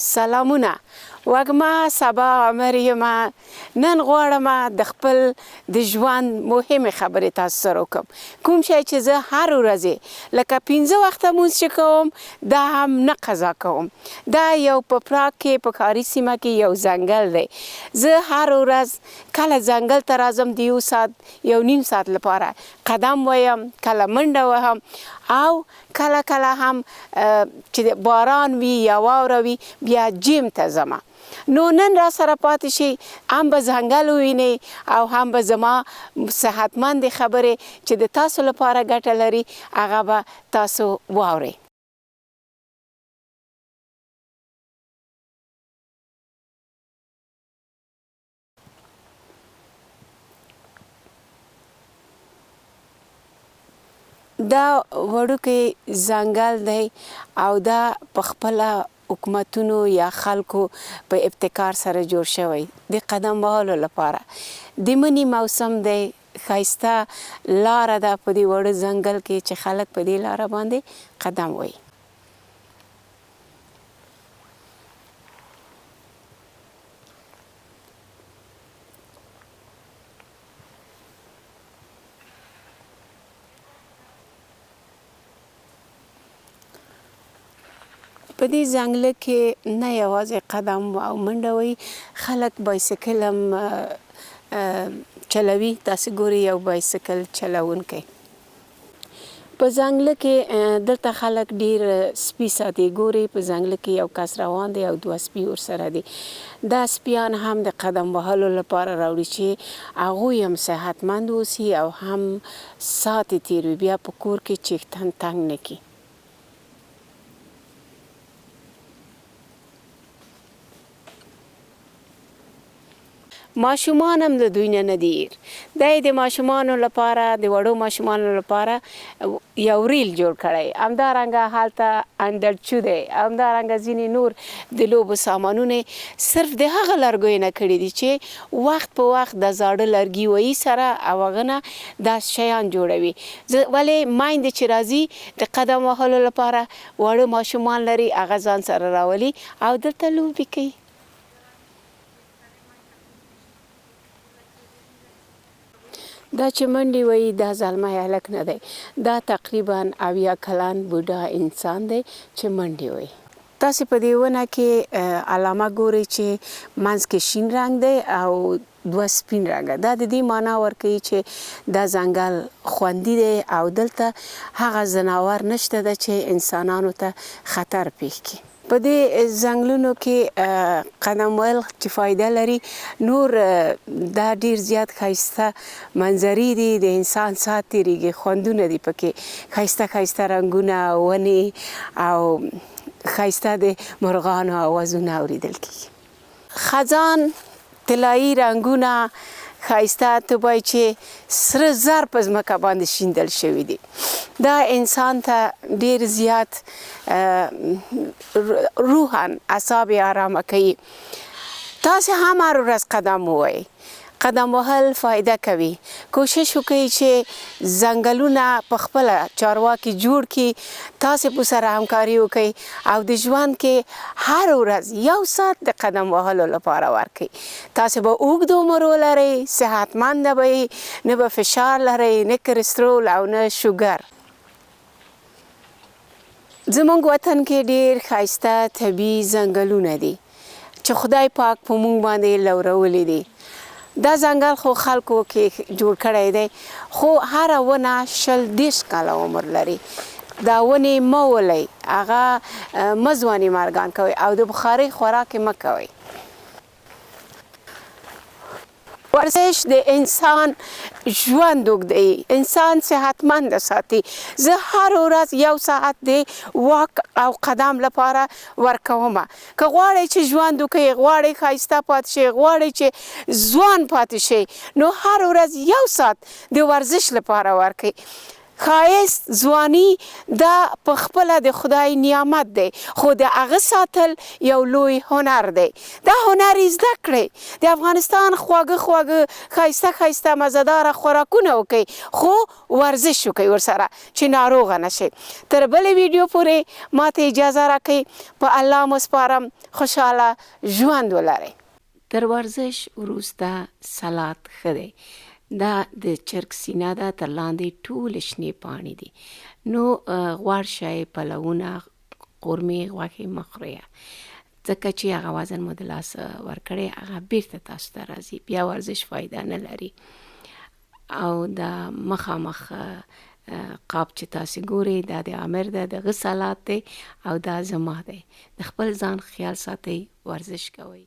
سلامونه وږمه صبا مریم نن غواړم د خپل د ژوند مهمه خبرې تاسو سره وکم کوم شی چې زه هر ورځ لکه 15 وخته مونږ کوم دا هم نه قضا کوم دا یو په پراګ کې په کاري سیمه کې یو ځنګل دی زه هر ورځ کله ځنګل ته راځم د یو ساعت یو نیم ساعت لپاره قدم وایم کله منډه وهم او کله کله هم چې باران وي یا واوره وي بیا جیم ته ځم نو نن را سره پاتې شي هم به ځنګل ووینئ او هم به زما صحتمند خبرې چې د تاسو لپاره ګټه لري هغه به تاسو واورئ دا وړوکی ځنګل دی او دا په خپله حکومتونو یا خلکو په ابتکار سره جوړ شوی د قدم وهلو لپاره د مني موسم دی ښایسته لاره ده په دې وړه ځنګل کې چې خلک په دې لاره باندې قدم وهي په دې ځنګل کې نه یوازې قدم او منډه وهي خلک بایسکل هم چلوي تاسو ګورئ یو بایسکل چلونکی په ځنګل کې دلته خلک ډیر سپي ساتي ګورئ په ځنګل کې یو کس روان دی او 2 سپي ورسره دي دا سپیان هم د قدم وهلو لپاره راوړي چې هغوی هم صحتمند اوسي او هم ساعت یې تیر وي بیا په کور کې چیښتن تنګ نه کړي ماشومان هم د دوی نه دي دا د ماشومانو لپاره د وړو ماشومانو لپاره یو ریل جوړ کړی همدارنګه هلته اندړچو دی همدارنګه ځینې نور د لوبو سامانونه صرف د هغه لرګیو نه کړي دي چې وخت په وخت د زاړه لرګي وهي سره او هغه نه دا شیان جوړوي ولې میندې چې راځي د قدم وهلو لپاره وړو ماشومان لري هغه ځان سره راولي او دلته لوبې کوي دا چې منډې وهي دا زلمی هلک نه دی دا تقریبا 80 کلن بوډا انسان دی چې منډې وهي تاسې په دې ونه کې علامه ګورئ چې منځ کې شین رنګ دی او 2 سپین رنګه دا د دې معنا ورکوي چې دا ځنګل خوندي دی او دلته هغه ځناور نشته ده چې انسانانو ته خطر پیښ کړي په دې ځنګلونو کې قدم وهل چې فایده لري نور دا ډیر زیات ښایسته منظرې دي د انسان ساعت تیریږي خوندونه دي پکې ښایسته ښایسته رنګونه ونې او ښایسته د مرغانو اوازونه اوریدل کیږي خزان طلایي رنګونه ښایسته ته وایي چې سره زر په ځمکه باندې شیندل شوي دي دا انسان ته ډیر زیات روحاً اعصاب آرامه کوي تاسې هم هر ورځ قدم ووهئ قدم وهل فایده کوي کوشش وکړئ چې ځنګلونه په خپله چارواکي جوړ کړي تاسې په سره همکاري وکړئ او د ژوند کې هر ورځ یو ساعت د قدم وهلو لپاره ورکړئ تاسې به اوږد عمر ولرئ صحتمنده به یې نه به فشار لرئ نه کلسترول او نه شوګر زموږ وطن کې ډیر ښایسته طبیعي ځنګلونه دي چې خدای پاک په موږ باندې لورولي دي دا ځنګل خو خلکو کې جوړ کړی دی خو هره ونه 20 کاله عمر لري دا ونې مه ولئ هغه مه ځواني مارګان کوئ او د بخارۍ خوراک یې مه کوئ ورزش د انسان ژوند اوږدوي انسان صحتمند ساتي زه هر ورځ یو ساعت د واک او قدم لپاره ورکوم که غواړئ چې ژوند وکړئ غواړئ ښایسته پاتې شئ غواړئ چې ځوان پاتې شئ نو هر ورځ یو ساعت د ورزش لپاره ورکړئ ښایست ځواني دا په خپله د خدای نعمت دی خو د هغه ساتل یو لوی هنر دی. دا هنر یې زده کړئ. د افغانستان خواږه ښایسته ښایسته مزهداره خوراکونه وکړئ خو ورزش وکړئ ورسره چې ناروغه نه شئ. تر بلې ویډیو پورې ماته اجازه راکړئ. په الله مو سپارم. خوشحاله ژوند ولرئ. تر ورزش وروسته سلاد ښه دی. دا د چرګ سینه ده، تر لاندې ټولې شنې پاڼې دي. نو غوړ شی، پلونه، قورمې، غوښې مه خورئ ځکه چې هغه وزن مو د لاسه ورکړی هغه بیرته تاسو ته راځي. بیا ورزش فایده نه لري. او دا مخامخ قاب چې تاسې ګورئ دا د عامر ده، د هغه سلاد دی او دا زما دی. د خپل ځان خیال ساتئ، ورزش کوئ.